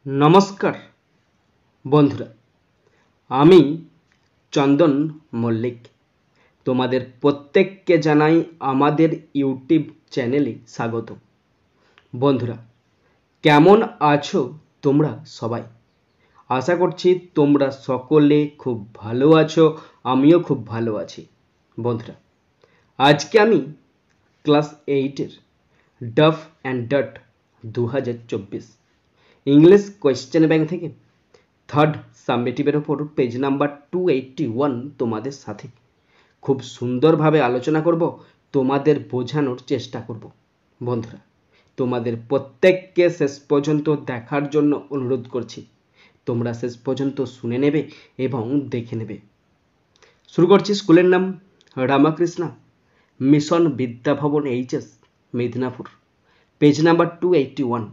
नमस्कार बंधुरा आमी चंदन मल्लिक तोमादेर प्रत्येकके जानाई आमादेर यूट्यूब चैनेले स्वागत। बंधुरा केमन आछो तोमरा सबाई? आशा करछि तोमरा सकले खूब भालो आछो, आमिओ खूब भालो आछि। बंधुरा आज के आमी क्लास 8 एर डफ and dot 2024 English question bank থেকে থার্ড সাবমিটিভের উপর পেজ নাম্বার 281 তোমাদের সাথে খুব সুন্দরভাবে আলোচনা করব, তোমাদের বোঝানোর চেষ্টা করব। বন্ধুরা তোমাদের প্রত্যেককে শেষ পর্যন্ত দেখার জন্য অনুরোধ করছি, তোমরা শেষ পর্যন্ত শুনে নেবে এবং দেখে নেবে। শুরু করছি। স্কুলের নাম Ramakrishna mission Vidyabhavan HS Medinipur, page number 281।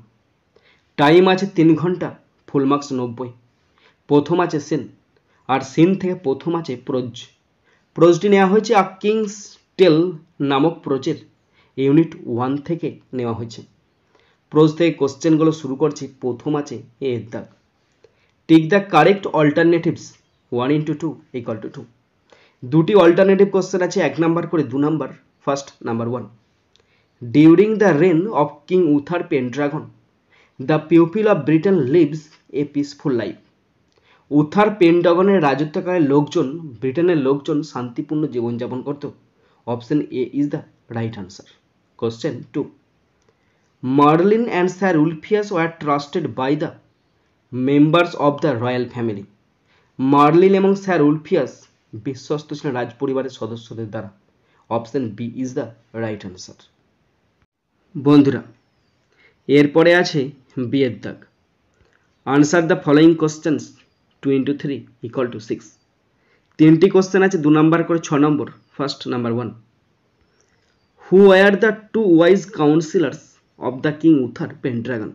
Time आछे 3 घंटा, फुल मार्क्स 90। प्रथम आछे सीन और सीन थेके प्रथम आछे प्रोज। प्रोजटी नेওয়া হয়েছে আ কিংস টেল नामक प्रोजेर यूनिट 1 থেকে নেওয়া হয়েছে। प्रोज থেকে কোশ্চেনগুলো শুরু করছি। প্রথম আছে এর দাগ। Tick the correct alternatives 1 into 2 equal to 2। দুটি অল্টারনেটিভ কোশ্চেন আছে, এক নাম্বার করে 2 number. First number 1, during the reign of king Uther Pendragon The pupil of Britain lives a peaceful life। Uther পেনড্রাগনের রাজত্বকালে লোকজন, ব্রিটেনের লোকজন শান্তিপূর্ণ জীবনযাপন করত। Option A is the right answer. Question 2, Merlin and sir Ulfius were trusted by the members of the royal family. Merlin এবং sir Ulfius বিশ্বস্ত ছিলেন রাজপরিবারের সদস্যদের দ্বারা। Option B is the right answer. বন্ধুরা এরপরে আছে বিয়ের দাগ। Answer the following questions 2 into 3 equal to 6। তিনটি কোশ্চেন আছে 2 নাম্বার করে 6 number. First number 1, who were the two wise councillors of the king Uther Pendragon.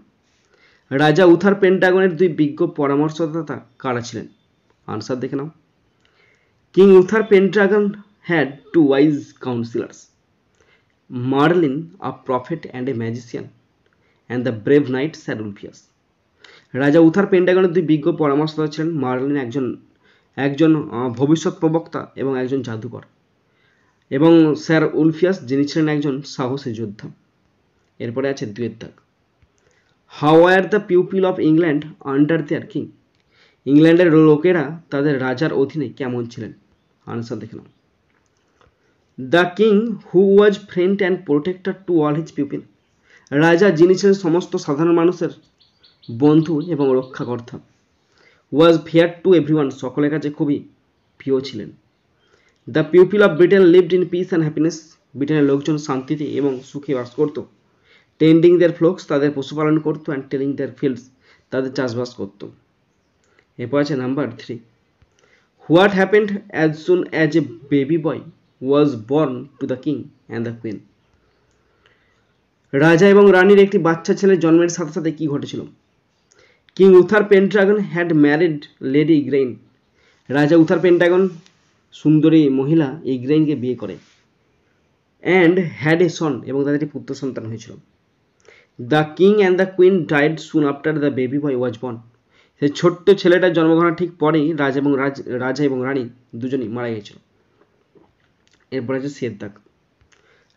রাজা উথার পেনড্রাগনের দুই বিজ্ঞ পরামর্শদাতা কারা ছিলেন? আনসার দেখে নাও। King Uther Pendragon had two wise councillors, Merlin a prophet and a magician and the brave knight Sir Ulfias। রাজা Uther পেনড্রাগনের দুই বিজ্ঞ পরামর্শদাতা ছিলেন মার্লিন একজন ভবিষ্যৎ প্রবক্তা এবং একজন জাদুকর, এবং স্যার উলফিয়াস যিনি ছিলেন একজন সাহসী যোদ্ধা। এরপরে আছে দুয়ের দাগ, how are the pupil of England under their king. ইংল্যান্ডের লোকেরা তাদের রাজার অধীনে কেমন ছিলেন? আনসার দেখে নাও। The king who was friend and protector to all his people. রাজা যিনি ছিলেন সমস্ত সাধারণ মানুষের বন্ধু এবং রক্ষাকর্তা। ওয়াজ ফেয়ার টু এভরিওয়ান, সকলের কাছে খুবই প্রিয় ছিলেন। The people of Britain lived in peace and happiness. ব্রিটেনের লোকজন শান্তিতে এবং সুখে বাস করত। টেন্ডিং দেয়ার ফ্লোকস, তাদের পশুপালন করতো। অ্যান্ড টেলিং দেয়ার ফিল্ডস, তাদের চাষবাস করত। এরপর আছে number 3, what happened as soon as a baby boy was born to the king and the queen. রাজা এবং রানীর একটি বাচ্চা ছেলের জন্মের সাথে সাথে কি ঘটেছিল? King Uther Pendragon had married lady Igraine. রাজা উথার পেনড্রাগন সুন্দরী মহিলা ইগ্রেইনকে বিয়ে করে। অ্যান্ড হ্যাড এ সন, এবং তাদের একটি পুত্র সন্তান হয়েছিল। The king and the queen died soon after the baby boy was born. সেই ছোট্ট ছেলেটার জন্মগ্রহণের ঠিক পরেই রাজা এবং রানী দুজনেই মারা গিয়েছিল। এরপর আছে সিয়ের দাগ,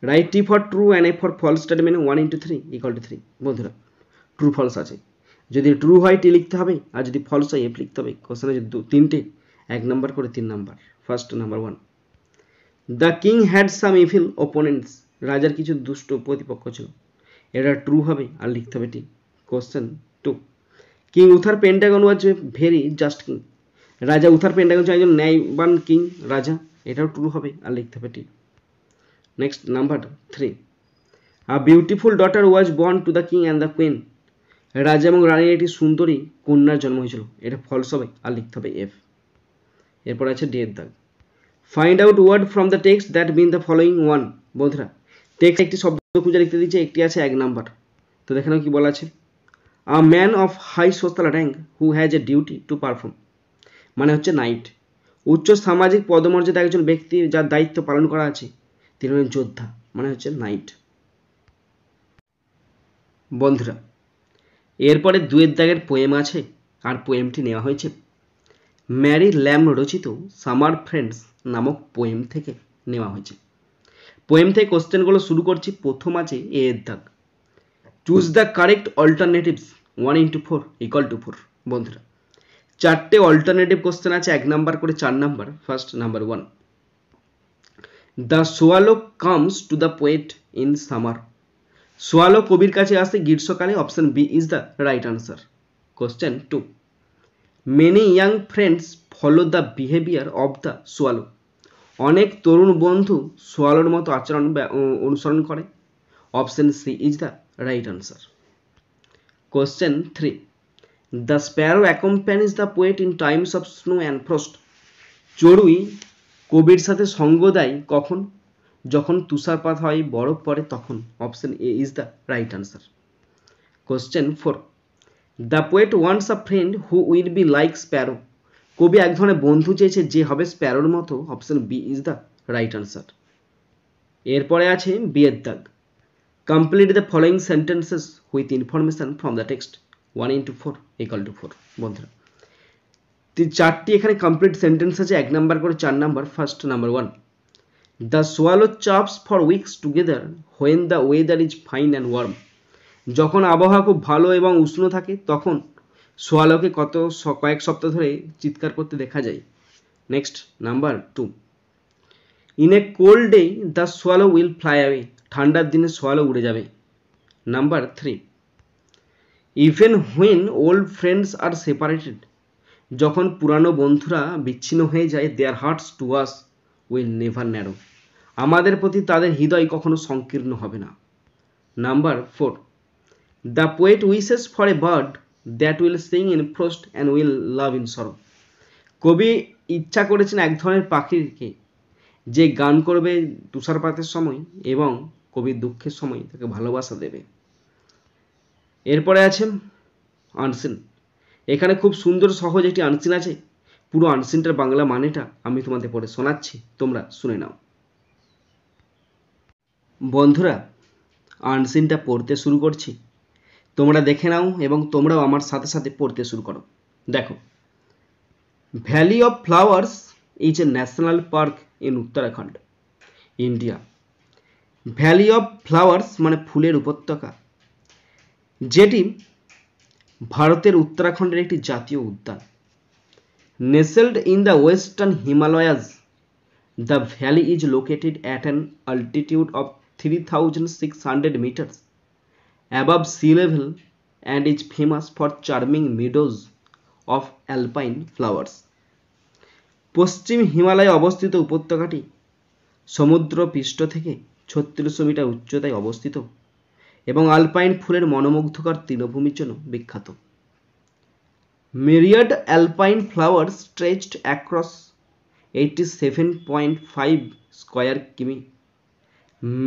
write T for true and A for false statement 1 into 3 equal to 3। বন্ধুরা ট্রু ফলস আছে, যদি ট্রু হয় টি লিখতে হবে, আর যদি ফলস হয় এফ লিখতে হবে। কোশ্চেন আছে তিনটে, 1 নাম্বার করে 3 number. First number 1, the king had some evil opponents. রাজার কিছু দুষ্ট প্রতিপক্ষ ছিল, এটা ট্রু হবে আর লিখতে হবে টি। Question 2, king Uther Pendragon was a very just king. রাজা উথার পেনড্রাগন ছিল একজন ন্যায়বান কিং রাজা, এটাও ট্রু হবে আর লিখতে হবে টি। Next number 3, a beautiful daughter was born to the king and the queen. রাজা এবং রানীর একটি সুন্দরী কন্যার জন্ম হয়েছিল, এটা ফলস হবে আর লিখতে হবে এফ। এরপর আছে ডি এর দাগ, find out word from the text that mean the following one. বন্ধুরা টেক্সট একটি শব্দ খুঁজে লিখতে দিচ্ছে, একটি আছে 1 নাম্বার। তো দেখে নাও কি বলা আছে। A man of high social rank who has a duty to perform, মানে হচ্ছে নাইট। উচ্চ সামাজিক পদমর্যাদা একজন ব্যক্তি যার দায়িত্ব পালন করা আছে, তিনি হলেন যোদ্ধা, মানে হচ্ছে নাইট। বন্ধুরা এরপরে দুয়ের দাগের পোয়েম আছে, আর পোয়েমটি নেওয়া হয়েছে ম্যারি ল্যাম রচিত সামার ফ্রেন্ডস নামক পোয়েম থেকে নেওয়া হয়েছে। পোয়েম থেকে কোশ্চেনগুলো শুরু করছি। প্রথম আছে এ এর দাগ, চুজ দ্য কারেক্ট অল্টারনেটিভস 1 × 4 = 4। বন্ধুরা, চারটে অল্টারনেটিভ কোশ্চেন আছে, 1 নাম্বার করে 4 number. First number 1, the swallow comes to the poet in summer. Swallow কবির কাছে আসে গ্রীষ্মকালে। Option B is the right answer. Question 2, many young friends follow the behaviour of the swallow. অনেক তরুণ বন্ধু সোয়ালোর মতো আচরণ অনুসরণ করে। Option C is the right answer. Question 3, the sparrow accompanies the poet in times of snow and frost. চড়ুই কবির সাথে সঙ্গ দেয় কখন? যখন তুষারপাত হয়, বরফ পড়ে, তখন। Option A is the right answer. Question 4, the poet wants a friend who will be like sparrow. কবি এক ধরনের বন্ধু চেয়েছে যে হবে স্প্যারোর মতো। Option B is the right answer. এরপরে আছে বি এর দাগ, complete the following sentences with information from the text 1 × 4 = 4। বন্ধুরা, চারটি এখানে কমপ্লিট সেন্টেন্স আছে, 1 নাম্বার করে 4 number. First number 1, the swallow chirps for weeks together when the weather is fine and warm. যখন আবহাওয়া খুব ভালো এবং উষ্ণ থাকে তখন সোয়ালোকে কয়েক সপ্তাহ ধরে চিৎকার করতে দেখা যায়। Next number 2, in a cold day the swallow will fly away. ঠান্ডার দিনে সোয়ালো উড়ে যাবে। Number 3, even when old friends are separated. যখন পুরানো বন্ধুরা বিচ্ছিন্ন হয়ে যায়, their hearts to us will never narrow. আমাদের প্রতি তাদের হৃদয় কখনো সংকীর্ণ হবে না। Number 4, the poet wishes for a bird that will sing in frost and will love in sorrow. কবি ইচ্ছা করেছেন এক ধরনের পাখিকে যে গান করবে তুষারপাতের সময় এবং কবির দুঃখের সময় তাকে ভালোবাসা দেবে। এরপরে আছে আনসিন। এখানে খুব সুন্দর সহজ একটি আনসিন আছে। পুরো আনসিনটার বাংলা মানেটা আমি তোমাদের পড়ে শোনাচ্ছি, তোমরা শুনে নাও। বন্ধুরা, আনসিনটা পড়তে শুরু করছি, তোমরা দেখে নাও এবং তোমরাও আমার সাথে সাথে পড়তে শুরু করো। দেখো, valley of flowers is a national park in Uttarakhand, India. Valley of flowers মানে ফুলের উপত্যকা, যেটি ভারতের উত্তরাখণ্ডের একটি জাতীয় উদ্যান। Nestled in the western Himalayas, the valley is located at an altitude of 3,600 meters above sea level and is famous for charming meadows of alpine flowers. পশ্চিম হিমালয়ে অবস্থিত উপত্যকাটি সমুদ্র পৃষ্ঠ থেকে 3600 মিটার উচ্চতায় অবস্থিত এবং আলপাইন ফুলের মনোমুগ্ধকর তৃণভূমির জন্য বিখ্যাত। Myriad alpine flowers stretched across 87.5 square km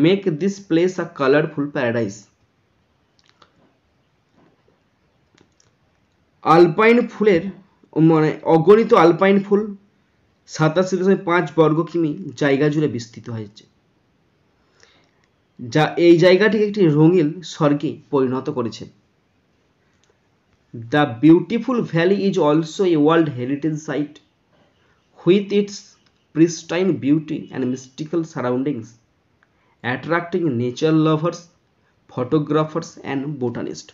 make this place a colorful paradise. Alpine ফুলের মানে অগণিত আলপাইন ফুল 87.5 বর্গ কিমি জায়গা জুড়ে বিস্তৃত হয়েছে, যা এই জায়গাটিকে একটি রঙিন স্বর্গে পরিণত করেছে। The beautiful valley is also a World Heritage Site with its pristine beauty and mystical surroundings, attracting nature lovers, photographers and botanists.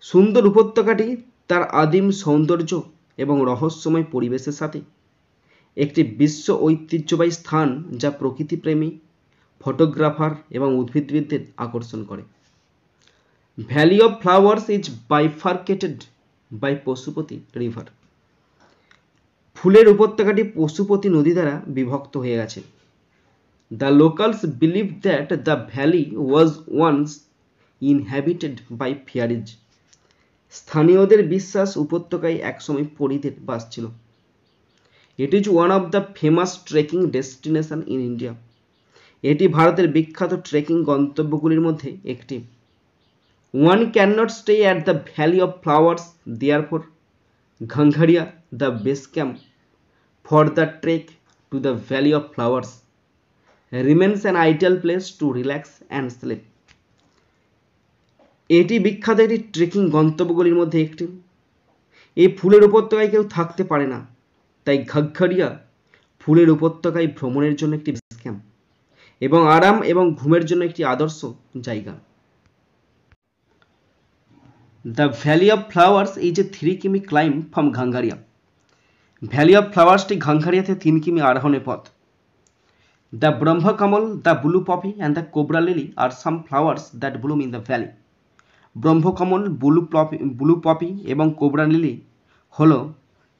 সুন্দর উপত্যকাটি তার আদিম সৌন্দর্য এবং রহস্যময় পরিবেশের সাথে একটি বিশ্ব ঐতিহ্যবাহী স্থান, যা প্রকৃতিপ্রেমী, ফটোগ্রাফার এবং উদ্ভিদবিদদের আকর্ষণ করে। Valley of flowers is bifurcated by Pashupati river. ফুলের উপত্যকাটি পশুপতি নদী দ্বারা বিভক্ত হয়ে গেছে। The locals believe that the valley was once inhabited by fairies. স্থানীয়দের বিশ্বাস উপত্যকায় একসময় পরীদের বাস ছিল। It is one of the famous trekking destination in India. এটি ভারতের বিখ্যাত ট্রেকিং গন্তব্যগুলির মধ্যে একটি। One cannot stay at the Valley of Flowers, therefore Gangharia, the base camp for the trek to the Valley of Flowers, remains an ideal place to relax and sleep. এটি বিখ্যাত একটি trekking গন্তব্যগুলির মধ্যে একটি। এই ফুলের উপত্যকায় কেউ থাকতে পারে না, তাই ঘাগঘাড়িয়া ফুলের উপত্যকায় ভ্রমণের জন্য একটি বেস ক্যাম্প এবং আরাম এবং ঘুমের জন্য একটি আদর্শ জায়গা। The valley of flowers is a 3 কিমি climb from Ghangaria. Valley of ফ্লাওয়ার্সটি ঘাঙ্গারিয়া থেকে 3 কিমি আরোহণের পথ। The Brahmakamal, the blue poppy and the cobra lily are some flowers that bloom in the valley. Brahmakamal, blue poppy এবং কোবরা লিলি হল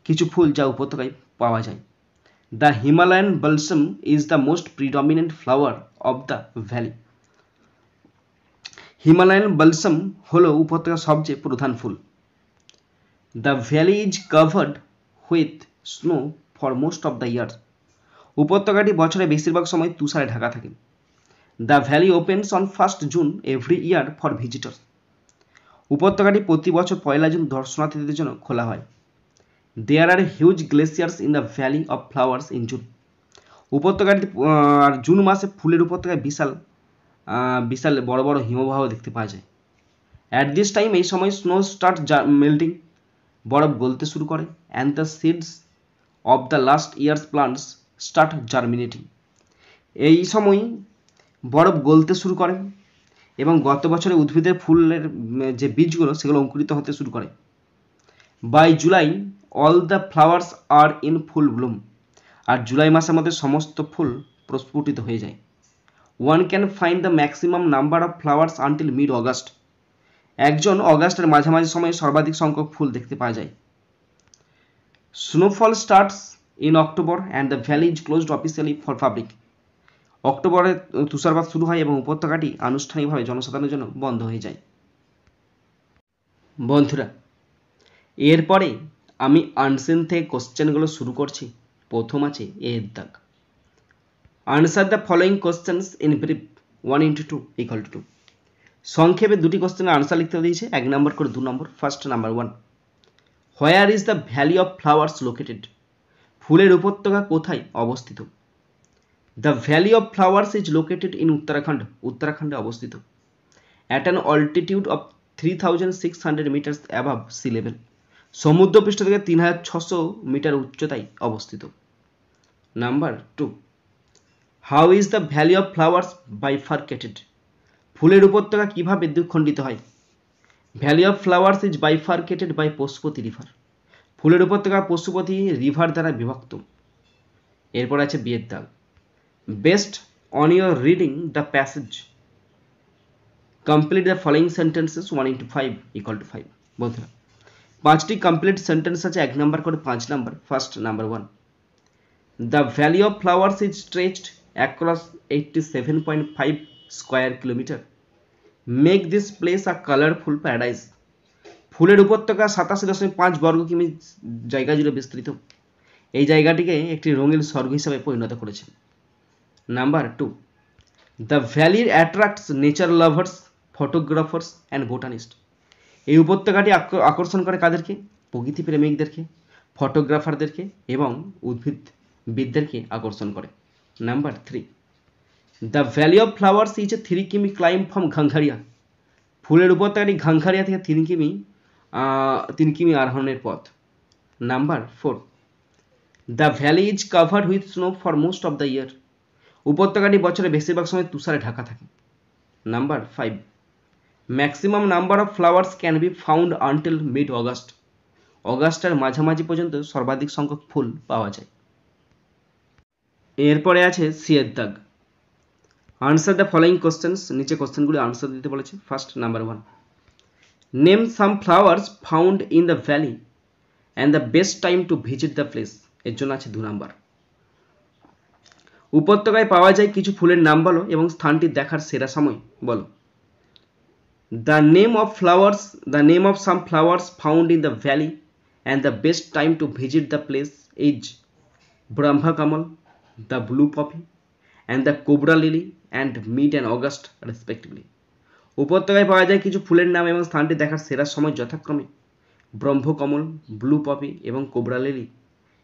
কিছু ফুল যা উপত্যকায় পাওয়া যায়। The Himalayan balsam is the most predominant flower of the valley. Himalayan balsam হল উপত্যকার সবচেয়ে প্রধান ফুল। The valley is covered with snow for most of the year. উপত্যকাটি বছরের বেশিরভাগ সময় তুষারে ঢাকা থাকে। The valley opens on 1 June every year for visitors. উপত্যকাটি প্রতি বছর 1 জুন দর্শনার্থীদের জন্য খোলা হয়। There are huge glaciers in the valley of flowers in June. উপত্যকাটি জুন মাসে ফুলের উপত্যকায় বিশাল বড় বড় হিমবাহ দেখতে পাওয়া যায়। অ্যাট দিস টাইম, এই সময় স্নো স্টার্ট মেল্টিং, বরফ গলতে শুরু করে, and the seeds of the last years plants start germinating. এই সময় বরফ গলতে শুরু করে এবং গত বছরে উদ্ভিদের ফুলের যে বীজগুলো সেগুলো অঙ্কুরিত হতে শুরু করে। By July all the flowers are in full bloom. আর জুলাই মাসের মধ্যে সমস্ত ফুল প্রস্ফুটিত হয়ে যায়। One can find the maximum number of flowers until mid August. একজন অগাস্টের মাঝামাঝি সময়ে সর্বাধিক সংখ্যক ফুল দেখতে পাওয়া যায়। Snowfall starts in October and the valley is closed officially for public. অক্টোবরে তুষারপাত শুরু হয় এবং উপত্যকাটি আনুষ্ঠানিকভাবে জনসাধারণের জন্য বন্ধ হয়ে যায়। বন্ধুরা, এরপরে আমি আনসেন থেকে কোশ্চেনগুলো শুরু করছি। প্রথম আছে এর দাগ। Answer the following questions in brief 1 into 2 = 2। সংক্ষেপে দুটি কোশ্চেনের আনসার লিখতে দিয়েছে, 1 নম্বর করে 2 number. First number 1, where is the valley of flowers located. ফুলের উপত্যকা কোথায় অবস্থিত? The valley of flowers is located in Uttarakhand. উত্তরাখণ্ডে অবস্থিত। At an altitude of 3600 metres above sea level. সমুদ্রপৃষ্ঠ থেকে 3600 মিটার উচ্চতায় অবস্থিত। Number 2, how is the valley of flowers bifurcated. ফুলের উপত্যকা কিভাবে দ্বিখণ্ডিত হয়? Valley of flowers is bifurcated by Pashupati river. ফুলের উপত্যকা পশুপতি রিভার দ্বারা বিভক্ত। এরপর আছে বিয়ের দাগ। Best on your reading the passage complete the following sentences 1 into 5 = 5। বন্ধুরা, 5টি কমপ্লিট সেন্টেন্স আছে, 1 নাম্বার করে 5 number. First number 1, the valley of flowers is stretched across 87.5 square kilometre. Make this place a colourful paradise. ফুলের উপত্যকা 87.5 বর্গ কিমি জায়গা জুড়ে বিস্তৃত। এই জায়গাটিকে একটি রঙিন স্বর্গ হিসাবে পরিণত করেছে। Number 2, the valley attracts nature lovers, photographers and botanist. এই উপত্যকাটি আকর্ষণ করে কাদেরকে? প্রকৃতি প্রেমিকদেরকে, ফটোগ্রাফারদেরকে এবং উদ্ভিদবিদদেরকে আকর্ষণ করে। Number 3, the valley of flowers is a 3 কিমি ক্লাইম্ব ফ্রম ঘাঙ্গারিয়া। ফুলের উপত্যকাটি ঘাঙ্গারিয়া থেকে 3 কিমি আরোহণের পথ। Number 4, the valley is covered with snow for most of the year. উপত্যকাটি বছরে বেশিরভাগ সময় তুষারে ঢাকা থাকে। Number 5, maximum number of flowers can be found until mid August. অগাস্টের মাঝামাঝি পর্যন্ত সর্বাধিক সংখ্যক ফুল পাওয়া যায়। এরপরে আছে সিয়ের দাগ। Answer the following questions. নিচে কোশ্চেনগুলি আনসার দিতে বলেছে। First number 1, name some flowers found in the valley and the best time to visit the place. এর জন্য আছে 2 নাম্বার। উপত্যকায় পাওয়া যায় কিছু ফুলের নাম বলো এবং স্থানটি দেখার সেরা সময় বলো। The name of some flowers found in the valley and the best time to visit the place is Brahmakamal, the blue poppy and the cobra lily and mid and August respectively. উপত্যকায় পাওয়া যায় কিছু ফুলের নাম এবং স্থানটি দেখার সেরা সময় যথাক্রমে ব্রহ্মকমল, ব্লু পপি এবং কোবরা লিলি,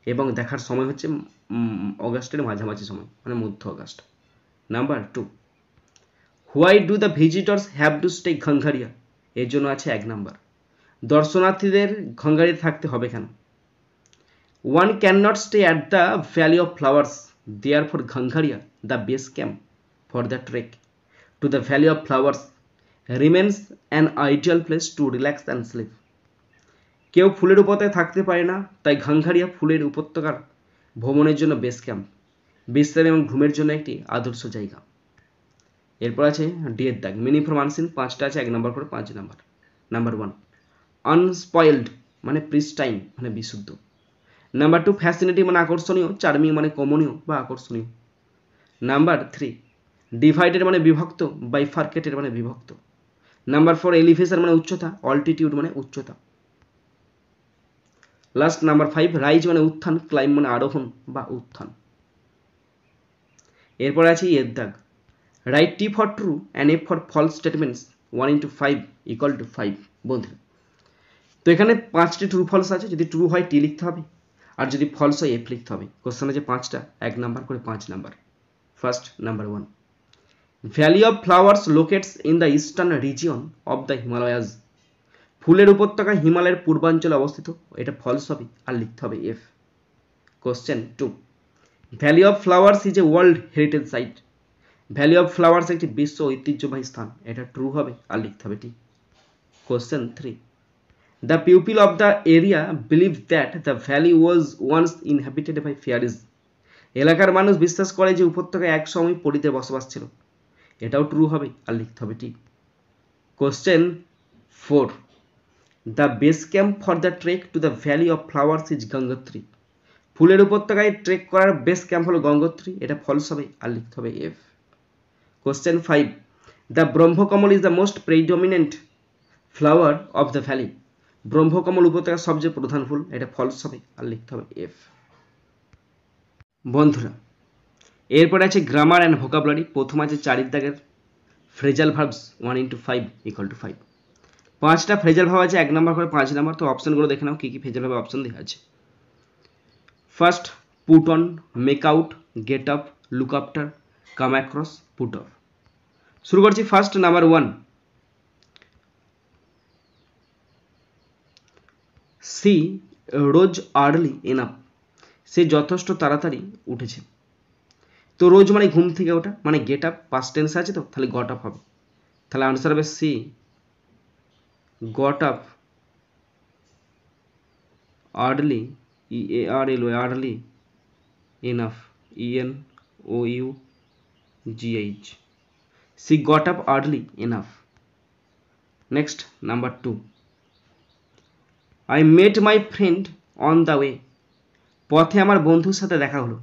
এবং দেখার সময় হচ্ছে অগাস্টের মাঝামাঝি সময়, মানে মধ্য August. Number 2, why do the visitors have to stay Ghangaria. এর জন্য আছে 1 নাম্বার। দর্শনার্থীদের ঘাঙ্গারিতে থাকতে হবে কেন? One cannot stay at the Valley of Flowers, therefore Gangharia, the base camp for the trek to the Valley of Flowers, remains an ideal place to relax and sleep. কেউ ফুলের উপত্যকায় থাকতে পারে না, তাই ঘাঙ্গারিয়া ফুলের উপত্যকার ভ্রমণের জন্য বেস ক্যাম্প, বিশ্রাম এবং ঘুমের জন্য একটি আদর্শ জায়গা। এরপর আছে ডি এর দাগ, মিনিং ফর আনসিন, 5টা আছে 1 নাম্বার করে 5 নাম্বার। নাম্বার 1 আনস্পয়েলড মানে প্রিস্টাইন মানে বিশুদ্ধ। নাম্বার 2 ফ্যাসিনেটিং মানে আকর্ষণীয়, চার্মিং মানে কমনীয় বা আকর্ষণীয়। নাম্বার 3 ডিভাইডেড মানে বিভক্ত, বাইফার্কেটেড মানে বিভক্ত। নাম্বার 4 এলিভেশন মানে উচ্চতা, অল্টিটিউড মানে উচ্চতা। লাস্ট নাম্বার 5 রাইজ মানে উত্থান, ক্লাইম্ব মানে আরোহণ বা উত্থান। এরপর আছে এর দাগ, write T for true and F for false statements 1 into 5 equal to 5। বন্ধুরা, তো এখানে 5টি ট্রু ফলস আছে, যদি ট্রু হয় টি লিখতে হবে, আর যদি ফলস হয় এফ লিখতে হবে। কোশ্চেন আছে 5টা, 1 নাম্বার করে 5 number. First number 1 valley of flowers locates in the eastern region of the Himalayas. ফুলের উপত্যকা হিমালয়ের পূর্বাঞ্চলে অবস্থিত, এটা ফলস হবে আর লিখতে হবে F. Question 2 valley of flowers is a world heritage site. Valley of flowers একটি বিশ্ব ঐতিহ্যবাহী স্থান, এটা ট্রু হবে আর লিখতে হবে টি। Question 3 the people of the area believe that the valley was once inhabited by fairies. এলাকার মানুষ বিশ্বাস করে যে উপত্যকায় এক সময় পরীদের বসবাস ছিল, এটাও ট্রু হবে আর লিখতে হবে টি। Question 4 the base camp for the trek to the valley of flowers is Gangotri. ফুলের উপত্যকায় ট্রেক করার বেস ক্যাম্প হলো গঙ্গোত্রী, এটা ফলস হবে আর লিখতে হবে F. Question 5 the Brahmakamal is the most predominant flower of the valley. Brahmakamal উপত্যকার সবচেয়ে প্রধান ফুল, এটা ফলস হবে আর লিখতে হবে এফ। বন্ধুরা, এরপর আছে গ্রামার অ্যান্ড ভোকাবুলারি। প্রথম আছে 4 দাগের phrasal verbs 1 into 5 equal to 5। 5টা ফ্রেজাল ভার্ব আছে 1 নাম্বার করে 5 নাম্বার। তো অপশনগুলো দেখে নাও কি কি ফ্রেজাল ভার্ব অপশন দেওয়া আছে। First put on, make out, get up, look after, come across, put off. শুরু করছি first number 1 she rose early enough. সে যথেষ্ট তাড়াতাড়ি উঠেছে। তো রোজ মানে ঘুম থেকে ওঠা, মানে গেট আপ পাস্ট টেন্স আছে, তো তাহলে গট আপ হবে। তাহলে আনসার হবে C got up early, EARLY early, enough ENOUGH। C got up early enough. Next number 2 I met my friend on the way. পথে আমার বন্ধুর সাথে দেখা হলো।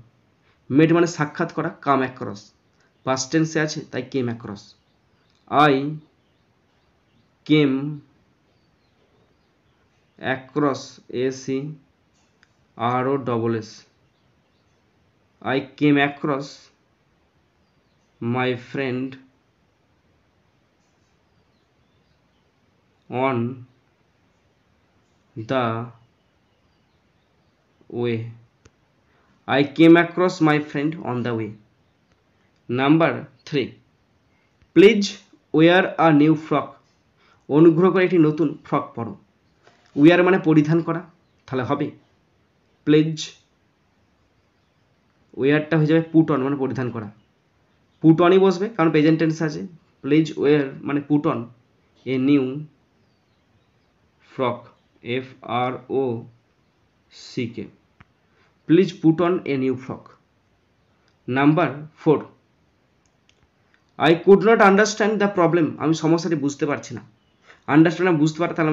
মেট মানে সাক্ষাৎ করা, কাম অ্যাক্রস পাস্ট টেন্সে আছে, তাই came across. I came across ACROSS। I came across my friend on the way. I came across my friend on the way. Number 3 please wear a new frock। অনুগ্রহ করে একটি নতুন frock পরো। wear মানে পরিধান করা, তাহলে হবে প্লিজ ওয়ারটা হয়ে যাবে পুট অন মানে পরিধান করা। পুট অনই বসবে কারণ প্রেজেন্ট টেন্স আছে। প্লিজ ওয়ার মানে put on a new frock FROCK। Please put on a new frock. Number 4 I could not understand the problem. আমি সমস্যাটি বুঝতে পারছি না। আন্ডারস্ট্যান্ড বুঝতে পারা, তার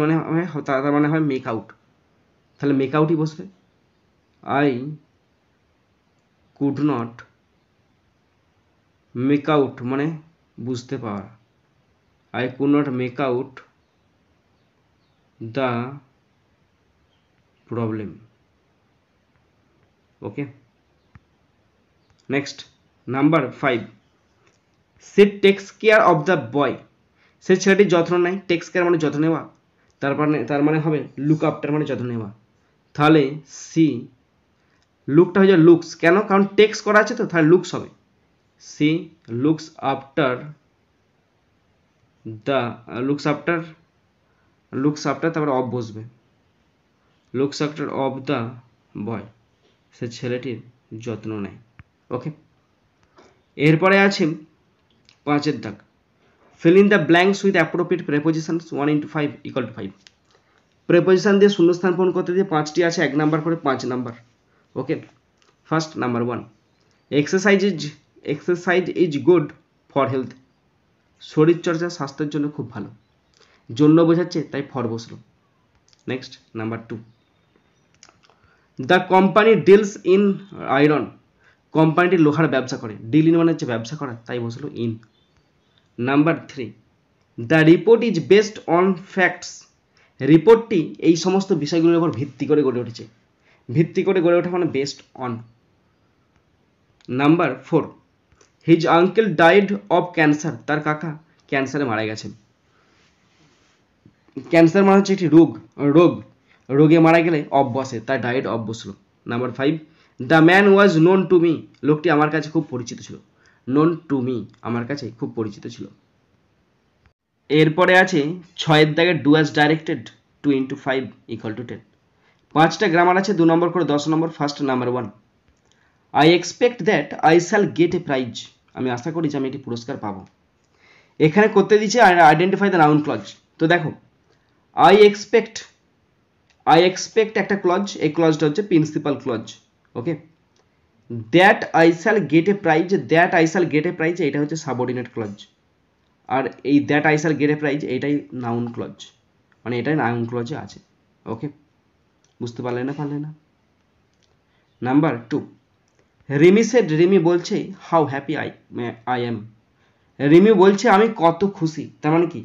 মানে হয় মেক আউট, তাহলে মেক আউটই বসবে। I could not make out মানে বুঝতে পারা। I could not make out the problem. Okay, next number 5 she takes care of the boy. সে ছেলেটির যত্ন নেয়। টেক্স কেয়ার মানে যত্ন নেওয়া, তার মানে হবে লুক আফটার মানে যত্ন নেওয়া। তাহলে সি লুকটা হয়ে যাবে লুকস। কেন? কারণ টেক্স করা আছে, তো তাহলে লুকস হবে। She looks after looks after, তারপরে অফ বসবে, looks after of the boy, সে ছেলেটির যত্ন নেয়। ওকে, এরপরে আছে 5 দাগ, fill in the blanks with appropriate prepositions 1 into 5 equal to 5। Preposition দিয়ে শূন্যস্থান পূরণ করতে দিয়ে 5টি আছে, 1 নাম্বার করে 5 number. Okay, first number 1, exercise is good for health, শরীরচর্চা স্বাস্থ্যের জন্য খুব ভালো, জন্য বোঝাচ্ছে তাই ফর বসলো। Next number 2, the company deals in iron, কোম্পানিটি লোহার ব্যবসা করে, ডিল ইন মানে হচ্ছে ব্যবসা করা, তাই বসলো in. Number 3, the report is based on facts, রিপোর্টটি এই সমস্ত বিষয়গুলোর উপর ভিত্তি করে গড়ে উঠেছে, ভিত্তি করে গড়ে ওঠা মানে based on. Number 4, his uncle died of cancer, তার কাকা ক্যান্সারে মারা গেছেন। ক্যান্সার মানে হচ্ছে একটি রোগে মারা গেলে অফ বসে, তাই ডাইড অফ বসলো। Number 5, the man was known to me, লোকটি আমার কাছে খুব পরিচিত ছিল, নোন টু মি আমার কাছে খুব পরিচিত ছিল। এরপরে আছে 6 দাগের do as directed 2 into 5 equal to 10। 5টা গ্রামার আছে, 2 নম্বর করে 10 number. First number 1, I expect that I shall get a prize, আমি আশা করি যে আমি একটি পুরস্কার পাবো। এখানে করতে দিচ্ছে আইডেন্টিফাই দ্য নাউন ক্লজ। তো দেখো আই এক্সপেক্ট একটা ক্লজ, এই ক্লজটা হচ্ছে principal clause. Okay, that I shall get a prize, এটা হচ্ছে সাবঅর্ডিনেট ক্লজ। আর এই that I shall get a prize এইটাই নাউন ক্লজ, মানে এটাই নাউন ক্লজে আছে। ওকে, বুঝতে পারলে না? নাম্বার 2, রিমি বলছে how happy I am, Rimi বলছে আমি কত খুশি। তার মানে কি,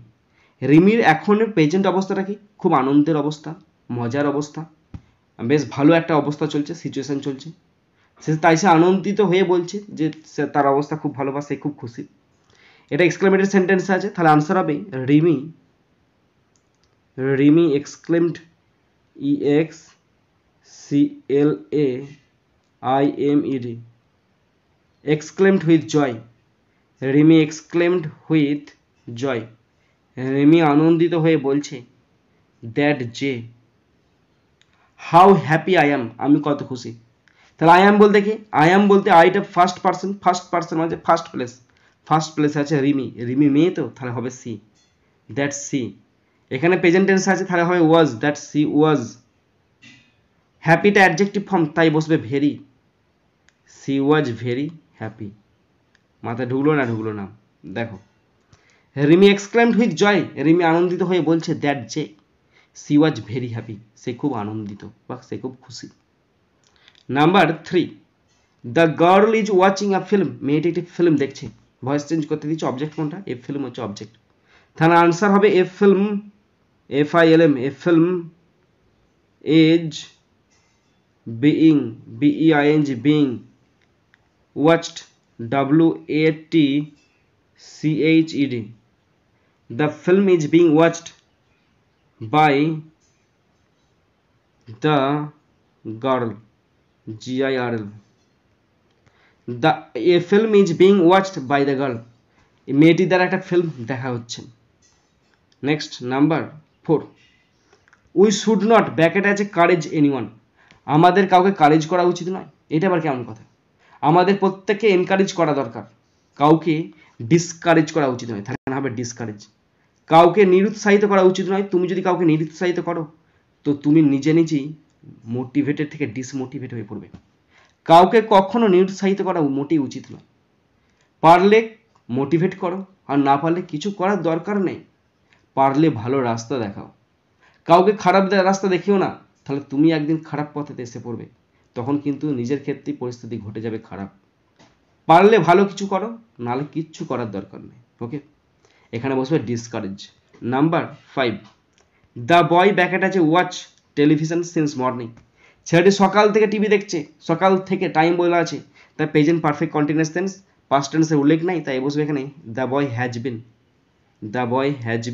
রিমির এখনের প্রেজেন্ট অবস্থাটা কি, খুব আনন্দের অবস্থা, মজার অবস্থা, বেশ ভালো একটা অবস্থা চলছে, সিচুয়েশন চলছে, তাই সে আনন্দিত হয়ে বলছে যে তার অবস্থা খুব ভালো বা সে খুব খুশি। এটা এক্সক্লেমেটরি সেন্টেন্স আছে, তাহলে আনসার হবে Rimi exclaimed, EXCLAIMED, exclaimed with joy, Rimi exclaimed with joy, Rimi আনন্দিত হয়ে বলছে দ্যাট যে হাউ হ্যাপি আই অ্যাম, আমি কত খুশি। তাহলে আই অ্যাম বলতে কি, আই অ্যাম বলতে আইটা ফার্স্ট পার্সন মানে ফার্স্ট প্লেস আছে রিমি মেয়ে, তো তাহলে হবে সি, দ্যাট সি। এখানে প্রেজেন্ট টেন্স আছে, তাহলে হবে ওয়াজ, দ্যাট সি ওয়াজ। হ্যাপিটা অ্যাডজেক্টিভ ফর্ম, তাই বসবে very, she was very happy. মাথায় ঢুকলো না? দেখো Rimi exclaimed with joy, Rimi আনন্দিত হয়ে বলছে দ্যাট যে সি ওয়াজ ভেরি হ্যাপি, সে খুব আনন্দিত বা সে খুব খুশি। Number 3, the girl is watching a film, মেয়েটি একটি ফিল্ম দেখছে। ভয়েস চেঞ্জ করতে দিচ্ছে, অবজেক্ট কোনটা, এ ফিল্ম হচ্ছে অবজেক্ট, তাহলে আনসার হবে এ film, FILM, A film is being, BEING, being, watched, WATCHED, the film is being watched by the girl, GIRL, a film is being watched by the girl, মেয়েটি দ্বারা একটা film দেখা হচ্ছে। Next number 4, we should not, ব্র্যাকেটে আছে courage anyone, আমাদের কাউকে courage করা উচিত নয়। এটা আবার কেমন কথা, আমাদের প্রত্যেককে এনকারেজ করা দরকার, কাউকে ডিসকারেজ করা উচিত নয়, তাহলে হবে ডিসকারেজ। কাউকে নিরুৎসাহিত করা উচিত নয়, তুমি যদি কাউকে নিরুৎসাহিত করো তো তুমি নিজেই মোটিভেটেড থেকে ডিসমোটিভেট হয়ে পড়বে। কাউকে কখনো নিরুৎসাহিত করা মোটেই উচিত নয়। পারলে মোটিভেট করো, আর না পারলে কিছু করার দরকার নেই, পারলে ভালো রাস্তা দেখাও। কাউকে খারাপ রাস্তা দেখিও না, তাহলে তুমি একদিন খারাপ পথেতে এসে পড়বে, তখন কিন্তু নিজের ক্ষেত্রেই পরিস্থিতি ঘটে যাবে খারাপ। পারলে ভালো কিছু করো, নাহলে কিচ্ছু করার দরকার নেই। ওকে, এখানে বসবে discourage. Number 5, the boy bracket আছে ওয়াচ টেলিভিশন সিন্স মর্নিং, ছেলেটি সকাল থেকে টিভি দেখছে, সকাল থেকে টাইম বলা আছে, তাই present perfect continuous tense, past টেন্সের উল্লেখ নাই, তাই বসবে এখানে the boy has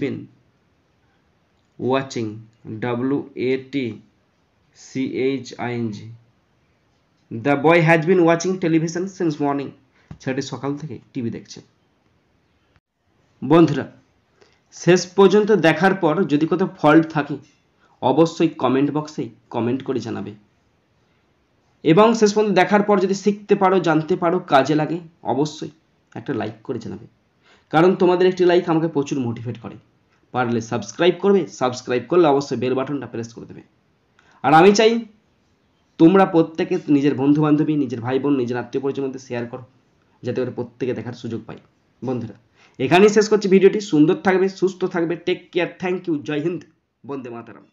been watching, WATCHING, the boy has been watching television since morning, ছেলেটি সকাল থেকে টিভি দেখছে। বন্ধুরা, শেষ পর্যন্ত দেখার পর যদি কোথাও ফল্ট থাকে অবশ্যই কমেন্ট বক্সে কমেন্ট করে জানাবে, এবং শেষ পর্যন্ত দেখার পর যদি শিখতে পারো, জানতে পারো, কাজে লাগে, অবশ্যই একটা লাইক করে জানাবে, কারণ তোমাদের একটি লাইক আমাকে প্রচুর মোটিভেট করে। পারলে সাবস্ক্রাইব করবে, সাবস্ক্রাইব করলে অবশ্যই বেল বাটনটা প্রেস করে দেবে। আর আমি চাই তোমরা প্রত্যেকে নিজের বন্ধু বান্ধবী, নিজের ভাই বোন, নিজের আত্মীয় পরিজনের মধ্যে শেয়ার করো, যাতে করে প্রত্যেকে দেখার সুযোগ পাই। বন্ধুরা, এখানেই শেষ করছি ভিডিওটি। সুন্দর থাকবে, সুস্থ থাকবে, টেক কেয়ার, থ্যাংক ইউ, জয় হিন্দ, বন্দে মাতরম।